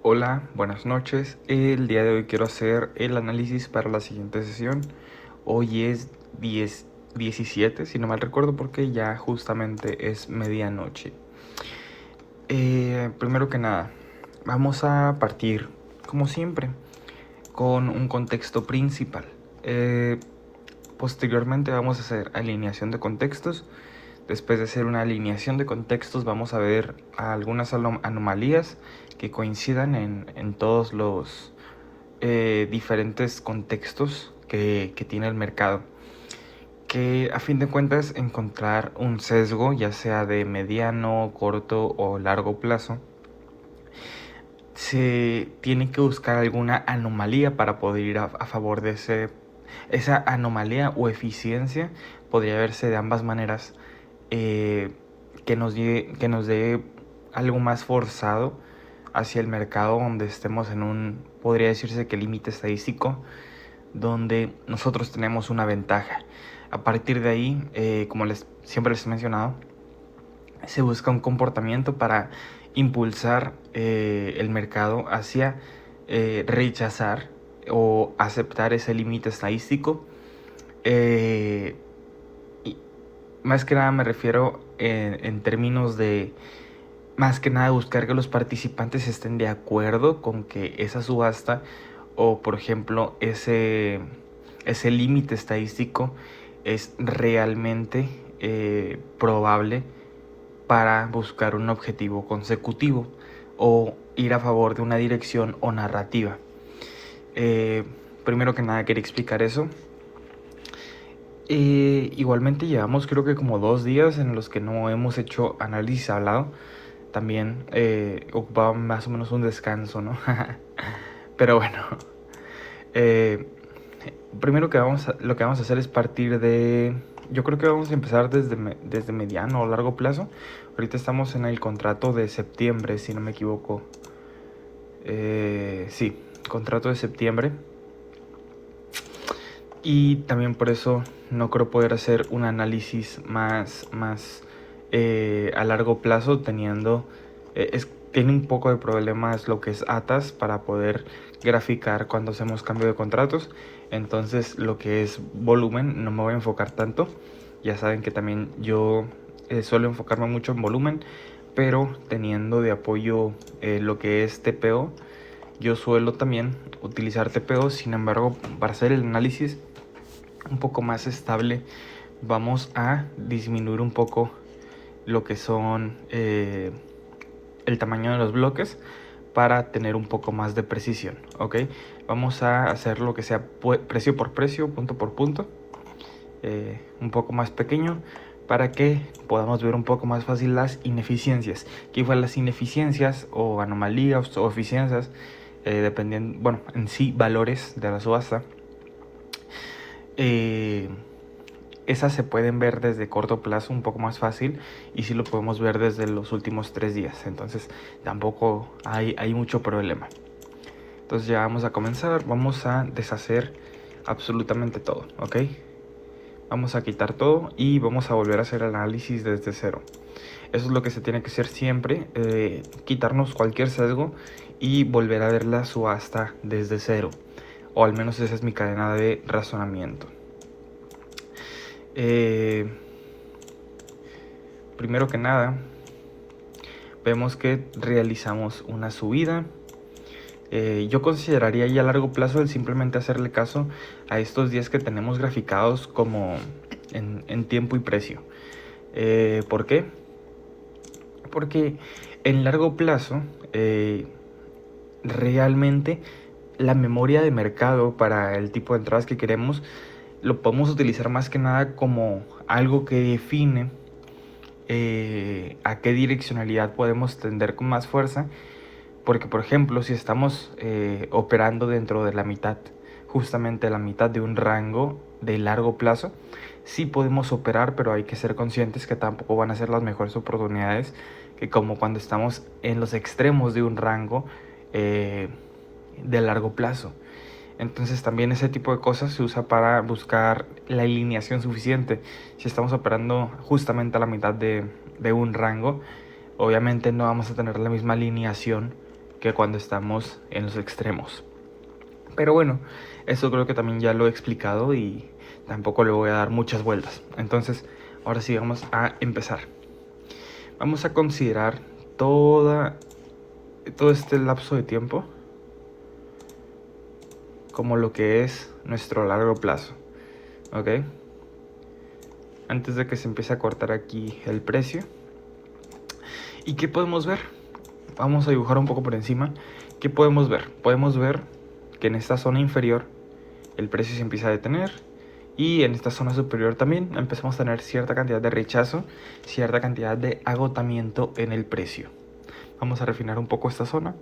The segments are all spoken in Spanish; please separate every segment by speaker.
Speaker 1: Hola, buenas noches. El día de hoy quiero hacer el análisis para la siguiente sesión. Hoy es 17, si no mal recuerdo, porque ya justamente es medianoche. Primero que nada, vamos a partir, como siempre, con un contexto principal. Posteriormente vamos a hacer alineación de contextos. Después de hacer una alineación de contextos, vamos a ver algunas anomalías que coincidan en todos los diferentes contextos que tiene el mercado. Que a fin de cuentas encontrar un sesgo, ya sea de mediano, corto o largo plazo, se tiene que buscar alguna anomalía para poder ir a favor de esa anomalía o eficiencia. Podría verse de ambas maneras, que nos dé algo más forzado hacia el mercado, donde estemos en un, podría decirse que límite estadístico, donde nosotros tenemos una ventaja. A partir de ahí, como siempre les he mencionado, se busca un comportamiento para impulsar el mercado hacia rechazar o aceptar ese límite estadístico. Y más que nada me refiero en términos de, más que nada, buscar que los participantes estén de acuerdo con que esa subasta o, por ejemplo, ese límite estadístico es realmente probable para buscar un objetivo consecutivo o ir a favor de una dirección o narrativa. Primero que nada quería explicar eso. Igualmente llevamos creo que como 2 días en los que no hemos hecho análisis hablado. También ocupaba más o menos un descanso, ¿no? Pero bueno, eh, primero lo que vamos a hacer es partir de... Yo creo que vamos a empezar desde mediano o largo plazo. Ahorita estamos en el contrato de septiembre, si no me equivoco. Sí, contrato de septiembre. Y también por eso no creo poder hacer un análisis más a largo plazo, teniendo... tiene un poco de problemas lo que es ATAS para poder graficar cuando hacemos cambio de contratos. Entonces lo que es volumen no me voy a enfocar tanto. Ya saben que también yo suelo enfocarme mucho en volumen, pero teniendo de apoyo lo que es TPO. Yo suelo también utilizar TPO. Sin embargo, para hacer el análisis un poco más estable, vamos a disminuir un poco lo que son el tamaño de los bloques para tener un poco más de precisión, ¿ok? Vamos a hacer lo que sea precio por precio, punto por punto, un poco más pequeño, para que podamos ver un poco más fácil las ineficiencias. ¿Qué fue las ineficiencias o anomalías o eficiencias? Dependiendo, bueno, en sí, valores de la subasta. Esas se pueden ver desde corto plazo un poco más fácil, y sí lo podemos ver desde los últimos 3 días. Entonces tampoco hay mucho problema. Entonces ya vamos a comenzar. Vamos a deshacer absolutamente todo, ¿ok? Vamos a quitar todo y vamos a volver a hacer el análisis desde cero. Eso es lo que se tiene que hacer siempre, quitarnos cualquier sesgo y volver a ver la subasta desde cero. O al menos esa es mi cadena de razonamiento. Primero que nada, vemos que realizamos una subida. Yo consideraría ya a largo plazo el simplemente hacerle caso a estos días que tenemos graficados como en tiempo y precio. ¿Por qué? Porque en largo plazo realmente la memoria de mercado para el tipo de entradas que queremos lo podemos utilizar más que nada como algo que define a qué direccionalidad podemos tender con más fuerza. Porque, por ejemplo, si estamos operando dentro de la mitad, justamente la mitad de un rango de largo plazo, sí podemos operar, pero hay que ser conscientes que tampoco van a ser las mejores oportunidades que como cuando estamos en los extremos de un rango de largo plazo. Entonces también ese tipo de cosas se usa para buscar la alineación suficiente. Si estamos operando justamente a la mitad de un rango, obviamente no vamos a tener la misma alineación que cuando estamos en los extremos. Pero bueno, eso creo que también ya lo he explicado y tampoco le voy a dar muchas vueltas. Entonces, ahora sí vamos a empezar. Vamos a considerar todo este lapso de tiempo como lo que es nuestro largo plazo, ¿ok? Antes de que se empiece a cortar aquí el precio. ¿Y qué podemos ver? Vamos a dibujar un poco por encima. ¿Qué podemos ver? Podemos ver que en esta zona inferior el precio se empieza a detener y en esta zona superior también empezamos a tener cierta cantidad de rechazo, cierta cantidad de agotamiento en el precio. Vamos a refinar un poco esta zona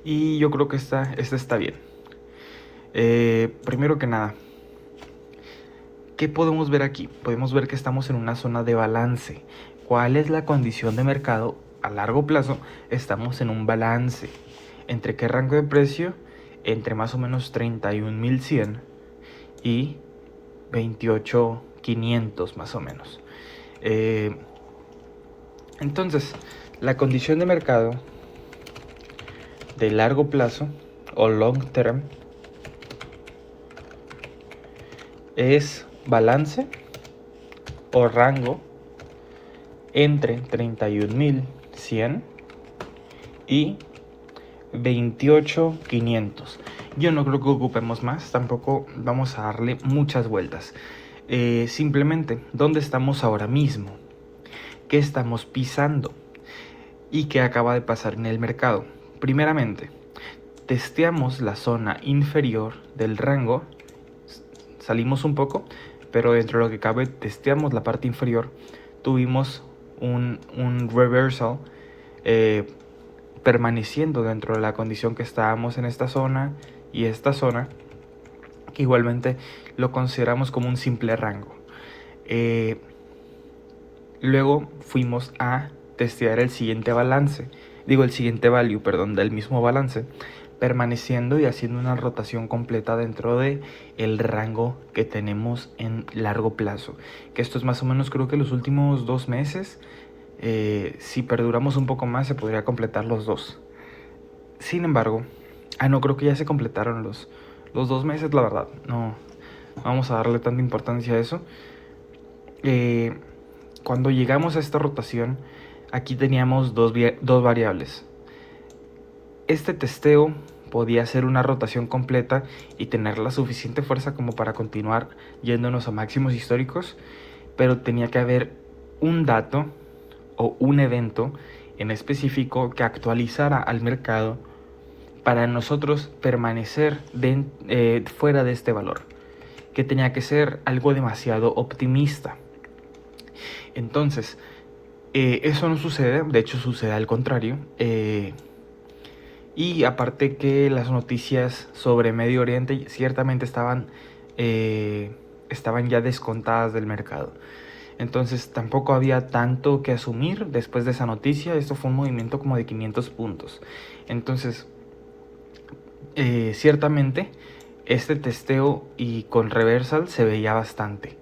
Speaker 1: y yo creo que esta está bien. Primero que nada, ¿qué podemos ver aquí? Podemos ver que estamos en una zona de balance. ¿Cuál es la condición de mercado? A largo plazo estamos en un balance. ¿Entre qué rango de precio? Entre más o menos 31.100 y 28.500 más o menos. Entonces, la condición de mercado de largo plazo o long term es balance o rango entre 31.100 y 28.500. Yo no creo que ocupemos más, tampoco vamos a darle muchas vueltas. Simplemente, ¿dónde estamos ahora mismo? ¿Qué estamos pisando? ¿Y qué acaba de pasar en el mercado? Primeramente, testeamos la zona inferior del rango, salimos un poco, pero dentro de lo que cabe testeamos la parte inferior, tuvimos un reversal, permaneciendo dentro de la condición que estábamos en esta zona y esta zona, que igualmente lo consideramos como un simple rango. Luego fuimos a testear el siguiente value, del mismo balance, permaneciendo y haciendo una rotación completa dentro de el rango que tenemos en largo plazo, que esto es más o menos, creo que los últimos 2 meses. Si perduramos un poco más se podría completar los 2. Sin embargo, no creo que ya se completaron los 2 meses, la verdad. No vamos a darle tanta importancia a eso. Cuando llegamos a esta rotación, aquí teníamos dos variables. Este testeo podía ser una rotación completa y tener la suficiente fuerza como para continuar yéndonos a máximos históricos, pero tenía que haber un dato o un evento en específico que actualizara al mercado para nosotros permanecer fuera de este valor, que tenía que ser algo demasiado optimista. Entonces, eso no sucede, de hecho sucede al contrario, y aparte que las noticias sobre Medio Oriente ciertamente estaban ya descontadas del mercado. Entonces tampoco había tanto que asumir después de esa noticia. Esto fue un movimiento como de 500 puntos. Entonces, ciertamente, este testeo y con reversal se veía bastante.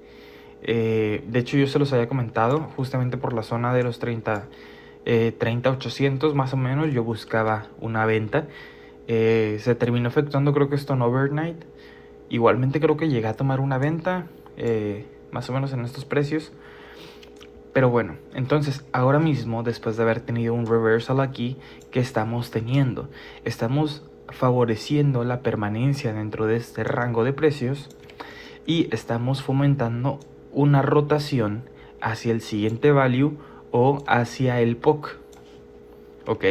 Speaker 1: De hecho, yo se los había comentado, justamente por la zona de los 30.800 más o menos, yo buscaba una venta. Se terminó efectuando, creo que esto en overnight. Igualmente creo que llegué a tomar una venta, más o menos en estos precios. Pero bueno, entonces ahora mismo, después de haber tenido un reversal aquí, ¿qué estamos teniendo? Estamos favoreciendo la permanencia dentro de este rango de precios y estamos fomentando una rotación hacia el siguiente value o hacia el POC. ¿Ok?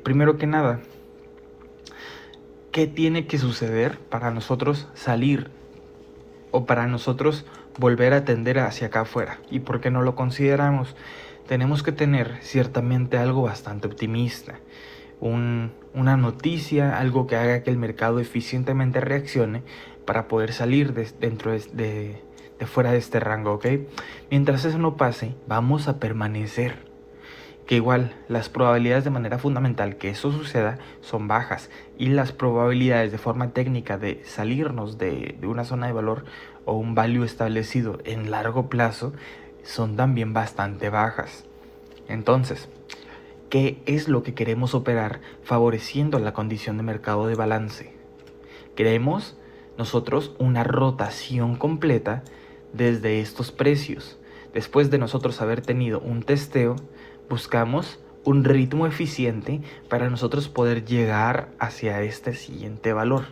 Speaker 1: Primero que nada, ¿qué tiene que suceder para nosotros salir o para nosotros volver a tender hacia acá afuera? ¿Y por qué no lo consideramos? Tenemos que tener ciertamente algo bastante optimista, una noticia, algo que haga que el mercado eficientemente reaccione para poder salir de fuera de este rango, ¿ok? Mientras eso no pase, vamos a permanecer. Que igual las probabilidades de manera fundamental que eso suceda son bajas y las probabilidades de forma técnica de salirnos de una zona de valor o un value establecido en largo plazo son también bastante bajas. Entonces, ¿Qué es lo que queremos operar favoreciendo la condición de mercado de balance? Queremos nosotros una rotación completa desde estos precios. Después de nosotros haber tenido un testeo, buscamos un ritmo eficiente para nosotros poder llegar hacia este siguiente valor.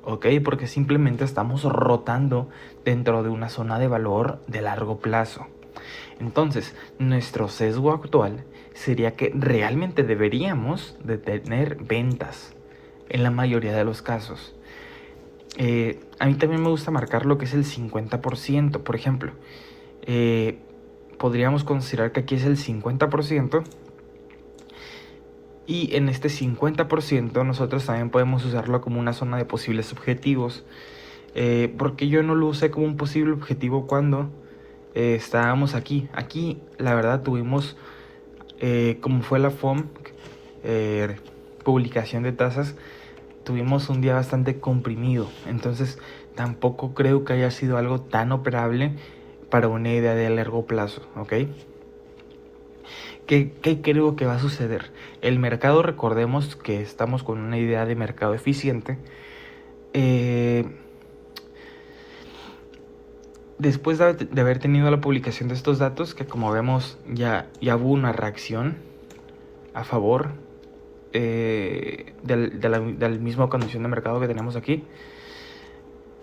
Speaker 1: ¿Ok? Porque simplemente estamos rotando dentro de una zona de valor de largo plazo. Entonces, nuestro sesgo actual sería que realmente deberíamos de tener ventas en la mayoría de los casos. A mí también me gusta marcar lo que es el 50%. Por ejemplo, podríamos considerar que aquí es el 50%. Y en este 50% nosotros también podemos usarlo como una zona de posibles objetivos. Porque yo no lo usé como un posible objetivo cuando estábamos aquí. Aquí la verdad tuvimos, como fue la FOMC, publicación de tasas, tuvimos un día bastante comprimido. Entonces tampoco creo que haya sido algo tan operable para una idea de largo plazo, ¿ok? ¿Qué creo que va a suceder? El mercado, recordemos que estamos con una idea de mercado eficiente. Después de haber tenido la publicación de estos datos, que como vemos ya hubo una reacción a favor de la misma condición de mercado que tenemos aquí,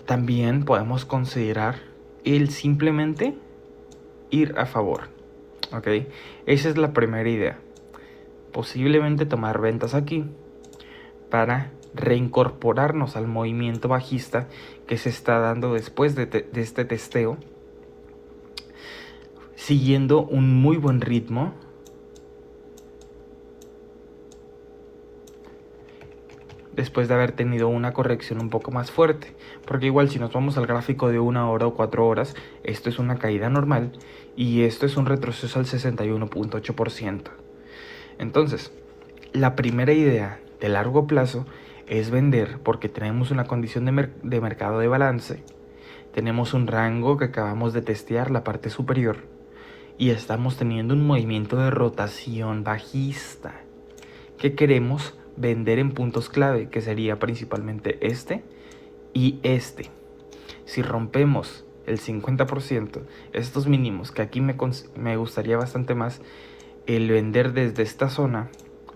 Speaker 1: también podemos considerar el simplemente ir a favor. ¿Ok? Esa es la primera idea. Posiblemente tomar ventas aquí para reincorporarnos al movimiento bajista que se está dando después de este testeo, siguiendo un muy buen ritmo. Después de haber tenido una corrección un poco más fuerte, porque igual si nos vamos al gráfico de 1 hora o 4 horas, esto es una caída normal y esto es un retroceso al 61.8%. Entonces, la primera idea de largo plazo es vender porque tenemos una condición de mercado de balance, tenemos un rango que acabamos de testear, la parte superior, y estamos teniendo un movimiento de rotación bajista que queremos vender en puntos clave, que sería principalmente este y este. Si rompemos el 50%, estos mínimos, que aquí me gustaría bastante más el vender desde esta zona.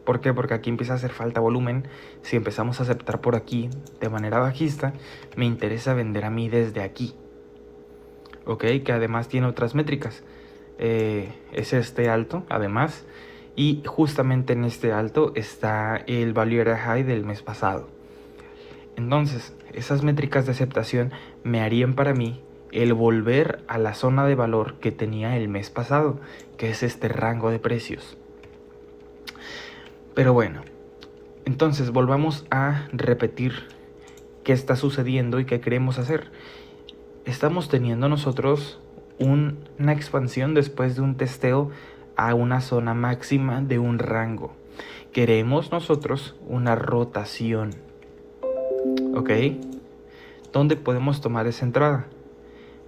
Speaker 1: ¿Por qué? Porque aquí empieza a hacer falta volumen. Si empezamos a aceptar por aquí de manera bajista, me interesa vender a mí desde aquí. ¿Ok? Que además tiene otras métricas. Es este alto, además. Y justamente en este alto está el Value Area High del mes pasado. Entonces, esas métricas de aceptación me harían para mí el volver a la zona de valor que tenía el mes pasado, que es este rango de precios. Pero bueno, entonces volvamos a repetir qué está sucediendo y qué queremos hacer. Estamos teniendo nosotros una expansión después de un testeo a una zona máxima de un rango. Queremos nosotros una rotación. ¿Ok? ¿Dónde podemos tomar esa entrada?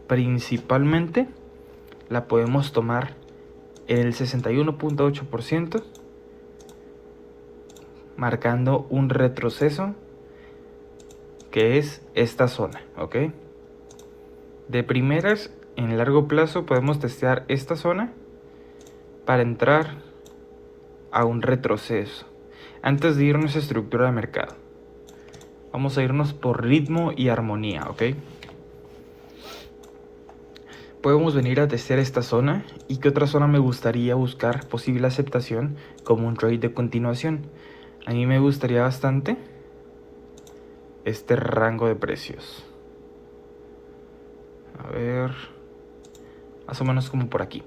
Speaker 1: Principalmente la podemos tomar en el 61.8%, marcando un retroceso que es esta zona, ¿ok? De primeras, en largo plazo podemos testear esta zona para entrar a un retroceso. Antes de irnos a estructura de mercado, vamos a irnos por ritmo y armonía, ¿ok? Podemos venir a testear esta zona. ¿Y qué otra zona me gustaría buscar posible aceptación como un trade de continuación? A mí me gustaría bastante este rango de precios. A ver, más o menos como por aquí.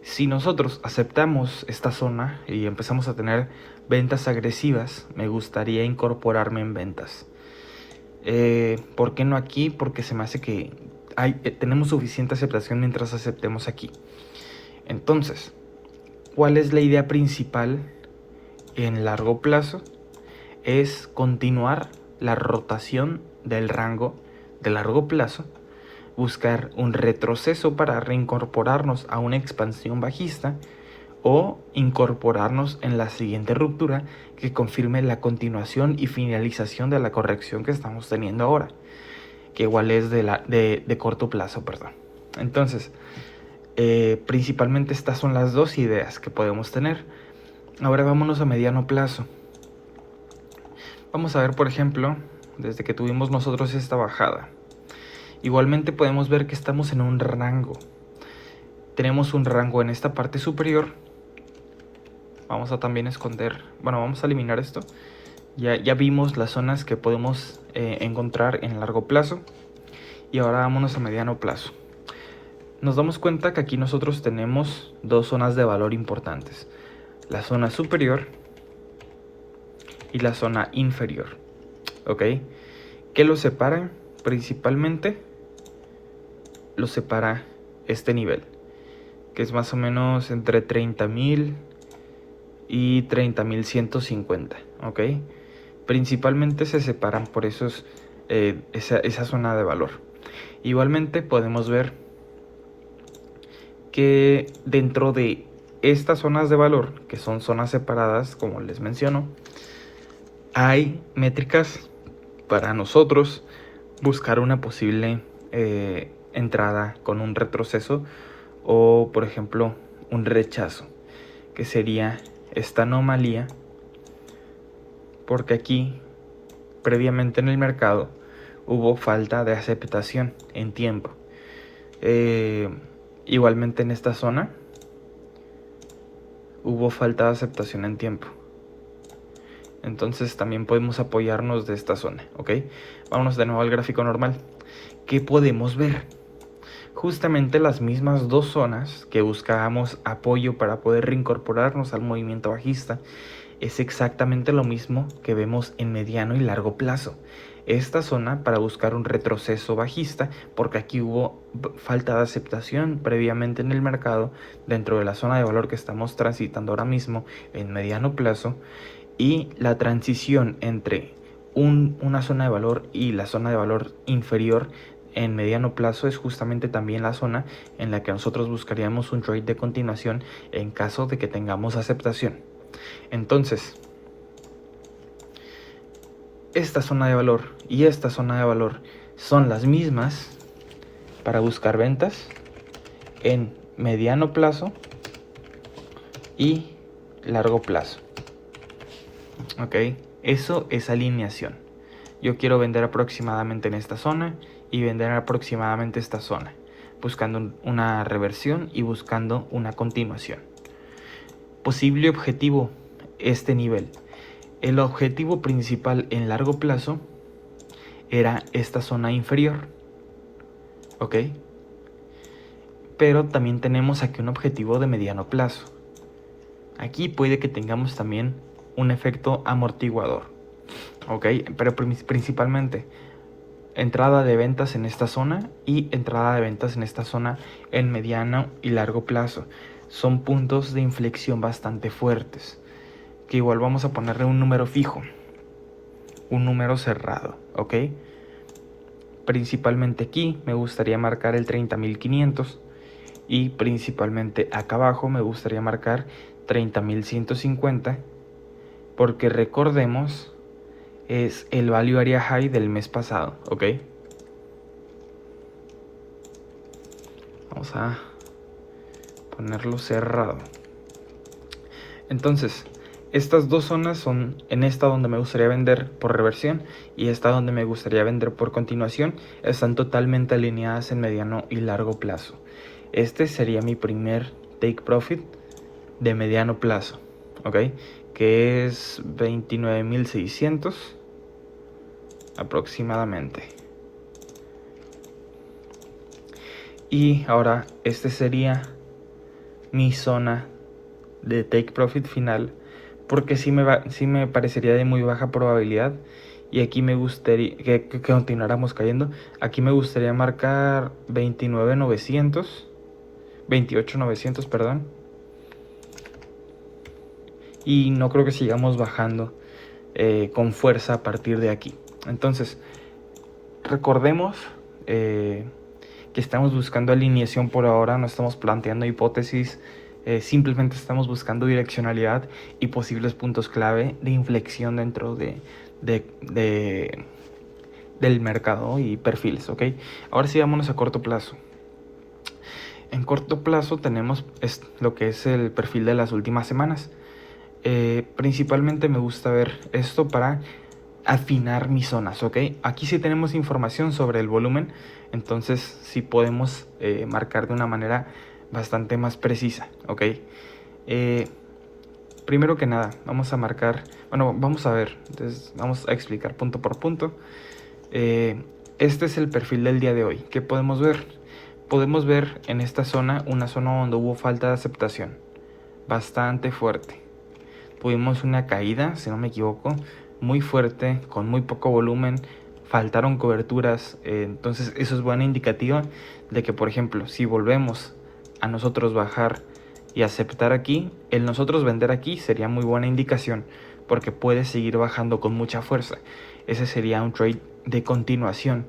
Speaker 1: Si nosotros aceptamos esta zona y empezamos a tener ventas agresivas, me gustaría incorporarme en ventas. ¿Por qué no aquí? Porque se me hace que tenemos suficiente aceptación mientras aceptemos aquí. Entonces, ¿cuál es la idea principal en largo plazo? Es continuar la rotación del rango de largo plazo, buscar un retroceso para reincorporarnos a una expansión bajista o incorporarnos en la siguiente ruptura que confirme la continuación y finalización de la corrección que estamos teniendo ahora, que igual es de corto plazo, perdón. Entonces, principalmente estas son las dos ideas que podemos tener. Ahora vámonos a mediano plazo. Vamos a ver, por ejemplo, desde que tuvimos nosotros esta bajada. Igualmente podemos ver que estamos en un rango. Tenemos un rango en esta parte superior. Vamos a también esconder, bueno, vamos a eliminar esto. Ya vimos las zonas que podemos encontrar en largo plazo. Y ahora vámonos a mediano plazo. Nos damos cuenta que aquí nosotros tenemos dos zonas de valor importantes. La zona superior y la zona inferior. ¿Ok? ¿Qué los separa? Principalmente los separa este nivel, que es más o menos entre 30.000 y 30.150. ¿Ok? Principalmente se separan por esos, esa zona de valor. Igualmente podemos ver que dentro de estas zonas de valor, que son zonas separadas, como les menciono, hay métricas para nosotros buscar una posible entrada con un retroceso o, por ejemplo, un rechazo, que sería esta anomalía, porque aquí previamente en el mercado hubo falta de aceptación en tiempo. Igualmente en esta zona hubo falta de aceptación en tiempo. Entonces también podemos apoyarnos de esta zona, ¿ok? Vámonos de nuevo al gráfico normal. ¿Qué podemos ver? Justamente las mismas dos zonas que buscábamos apoyo para poder reincorporarnos al movimiento bajista. Es exactamente lo mismo que vemos en mediano y largo plazo. Esta zona para buscar un retroceso bajista, porque aquí hubo falta de aceptación previamente en el mercado dentro de la zona de valor que estamos transitando ahora mismo en mediano plazo, y la transición entre una zona de valor y la zona de valor inferior en mediano plazo es justamente también la zona en la que nosotros buscaríamos un trade de continuación en caso de que tengamos aceptación. Entonces, esta zona de valor y esta zona de valor son las mismas para buscar ventas en mediano plazo y largo plazo. Ok, eso es alineación. Yo quiero vender aproximadamente en esta zona y vender aproximadamente esta zona, buscando una reversión y buscando una continuación. Posible objetivo, este nivel. El objetivo principal en largo plazo era esta zona inferior, ¿ok? Pero también tenemos aquí un objetivo de mediano plazo. Aquí puede que tengamos también un efecto amortiguador, ¿ok? Pero principalmente entrada de ventas en esta zona y entrada de ventas en esta zona en mediano y largo plazo. Son puntos de inflexión bastante fuertes, que igual vamos a ponerle un número fijo, un número cerrado, ¿ok? Principalmente aquí me gustaría marcar el 30.500 y principalmente acá abajo me gustaría marcar 30.150, porque recordemos es el value area high del mes pasado, ¿ok? Vamos a ponerlo cerrado. Entonces, estas dos zonas son en esta donde me gustaría vender por reversión y esta donde me gustaría vender por continuación. Están totalmente alineadas en mediano y largo plazo. Este sería mi primer take profit de mediano plazo, ¿ok? Que es 29.600 aproximadamente. Y ahora este sería mi zona de take profit final, porque sí me parecería de muy baja probabilidad, y aquí me gustaría que continuáramos cayendo. Aquí me gustaría marcar 28.900, perdón, y no creo que sigamos bajando con fuerza a partir de aquí. Entonces, recordemos que estamos buscando alineación por ahora, no estamos planteando hipótesis Simplemente estamos buscando direccionalidad y posibles puntos clave de inflexión dentro del mercado y perfiles, ¿ok? Ahora sí, vámonos a corto plazo. En corto plazo tenemos lo que es el perfil de las últimas semanas. Principalmente me gusta ver esto para afinar mis zonas, ¿ok? Aquí sí tenemos información sobre el volumen, entonces sí podemos marcar de una manera bastante más precisa, ¿ok? Primero que nada, vamos a marcar, bueno, vamos a ver, entonces vamos a explicar punto por punto. Este es el perfil del día de hoy. ¿Qué podemos ver? Podemos ver en esta zona una zona donde hubo falta de aceptación bastante fuerte. Tuvimos una caída, si no me equivoco, muy fuerte, con muy poco volumen, faltaron coberturas, entonces eso es buena indicativa de que, por ejemplo, si volvemos a nosotros bajar y aceptar aquí, el nosotros vender aquí sería muy buena indicación, porque puede seguir bajando con mucha fuerza. Ese sería un trade de continuación,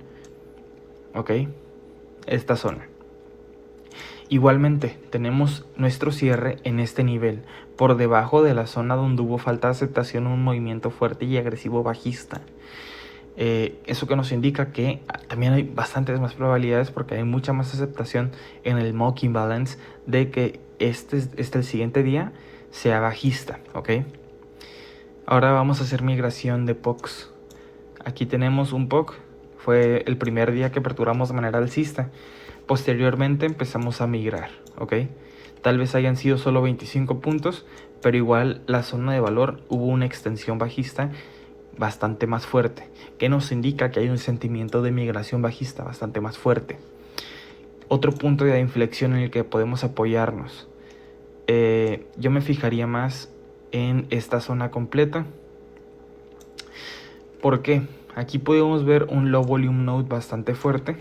Speaker 1: ¿ok? Esta zona. Igualmente, tenemos nuestro cierre en este nivel, por debajo de la zona donde hubo falta de aceptación, un movimiento fuerte y agresivo bajista. Eso que nos indica que también hay bastantes más probabilidades, porque hay mucha más aceptación en el Mock Imbalance de que el siguiente día sea bajista, ¿ok? Ahora vamos a hacer migración de POCs. Aquí tenemos un POC, fue el primer día que aperturamos de manera alcista. Posteriormente empezamos a migrar, ¿ok? Tal vez hayan sido solo 25 puntos, pero igual la zona de valor hubo una extensión bajista bastante más fuerte, que nos indica que hay un sentimiento de migración bajista bastante más fuerte. Otro punto de inflexión en el que podemos apoyarnos. Yo me fijaría más en esta zona completa. ¿Por qué? Aquí podemos ver un low volume node bastante fuerte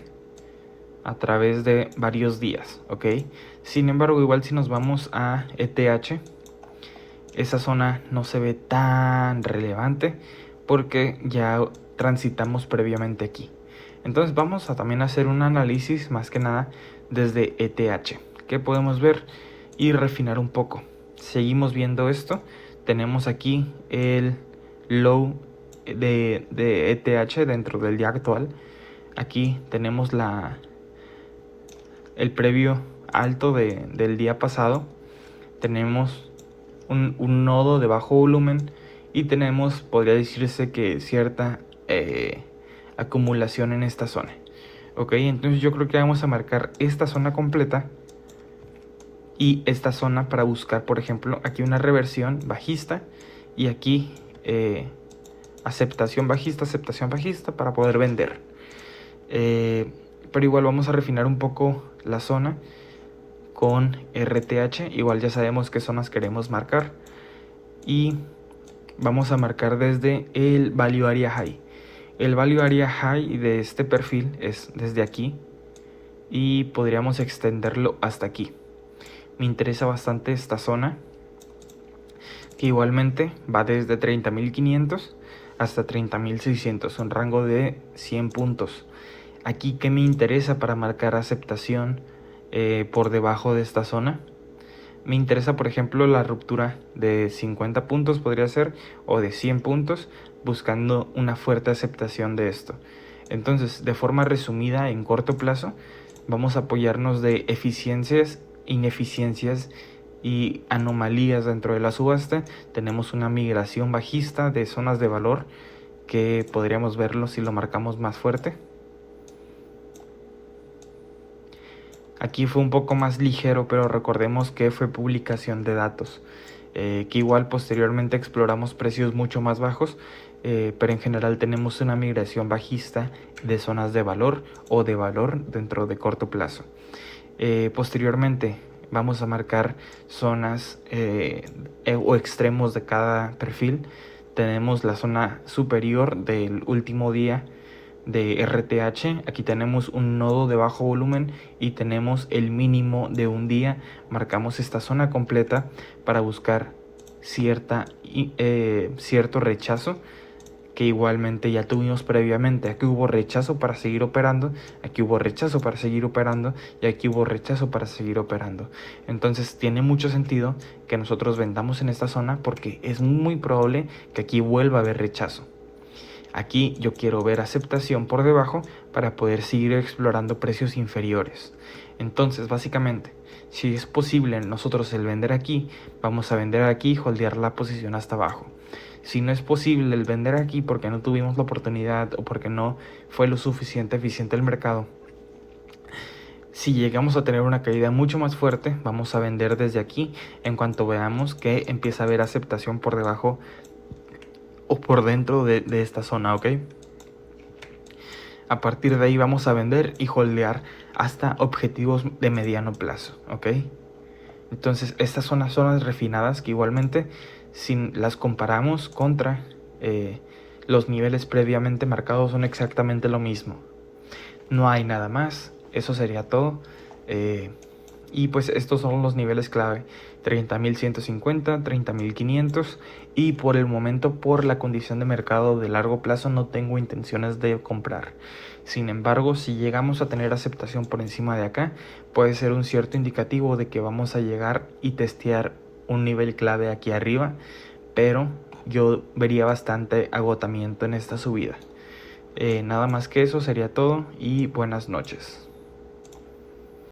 Speaker 1: a través de varios días, ¿ok? Sin embargo, igual si nos vamos a ETH, esa zona no se ve tan relevante porque ya transitamos previamente aquí. Entonces vamos a también hacer un análisis más que nada desde ETH. ¿Qué podemos ver? Y refinar un poco. Seguimos viendo esto. Tenemos aquí el low de ETH dentro del día actual. Aquí tenemos el previo alto del día pasado. Tenemos un nodo de bajo volumen y tenemos, podría decirse que cierta acumulación en esta zona. Ok, entonces yo creo que vamos a marcar esta zona completa y esta zona para buscar, por ejemplo, aquí una reversión bajista y aquí aceptación bajista para poder vender. Pero igual vamos a refinar un poco la zona con RTH. Igual ya sabemos qué zonas queremos marcar y vamos a marcar desde el Value Area High. El Value Area High de este perfil es desde aquí y podríamos extenderlo hasta aquí. Me interesa bastante esta zona, que igualmente va desde 30.500 hasta 30.600, un rango de 100 puntos. Aquí, ¿qué me interesa para marcar aceptación por debajo de esta zona? Me interesa, por ejemplo, la ruptura de 50 puntos podría ser, o de 100 puntos, buscando una fuerte aceptación de esto. Entonces, de forma resumida, en corto plazo, vamos a apoyarnos de eficiencias, ineficiencias y anomalías dentro de la subasta. Tenemos una migración bajista de zonas de valor que podríamos verlo si lo marcamos más fuerte. Aquí fue un poco más ligero, pero recordemos que fue publicación de datos, que igual posteriormente exploramos precios mucho más bajos, pero en general tenemos una migración bajista de zonas de valor o de valor dentro de corto plazo. Posteriormente vamos a marcar zonas o extremos de cada perfil. Tenemos la zona superior del último día de RTH. Aquí tenemos un nodo de bajo volumen y tenemos el mínimo de un día. Marcamos esta zona completa para buscar cierto rechazo, que que igualmente ya tuvimos previamente. Aquí hubo rechazo para seguir operando, aquí hubo rechazo para seguir operando y aquí hubo rechazo para seguir operando. Entonces tiene mucho sentido que nosotros vendamos en esta zona porque es muy probable que aquí vuelva a haber rechazo. Aquí yo quiero ver aceptación por debajo para poder seguir explorando precios inferiores. Entonces, básicamente, si es posible nosotros el vender aquí, vamos a vender aquí y holdear la posición hasta abajo. Si no es posible el vender aquí porque no tuvimos la oportunidad o porque no fue lo suficiente eficiente el mercado, si llegamos a tener una caída mucho más fuerte, vamos a vender desde aquí en cuanto veamos que empieza a haber aceptación por debajo o por dentro de esta zona, ¿ok? A partir de ahí vamos a vender y holdear hasta objetivos de mediano plazo, ¿ok? Entonces estas son las zonas refinadas que igualmente si las comparamos contra los niveles previamente marcados son exactamente lo mismo. No hay nada más, eso sería todo. Y pues estos son los niveles clave: 30.150, 30.500, y por el momento, por la condición de mercado de largo plazo, no tengo intenciones de comprar. Sin embargo, si llegamos a tener aceptación por encima de acá, puede ser un cierto indicativo de que vamos a llegar y testear un nivel clave aquí arriba, pero yo vería bastante agotamiento en esta subida. Nada más que eso sería todo y buenas noches.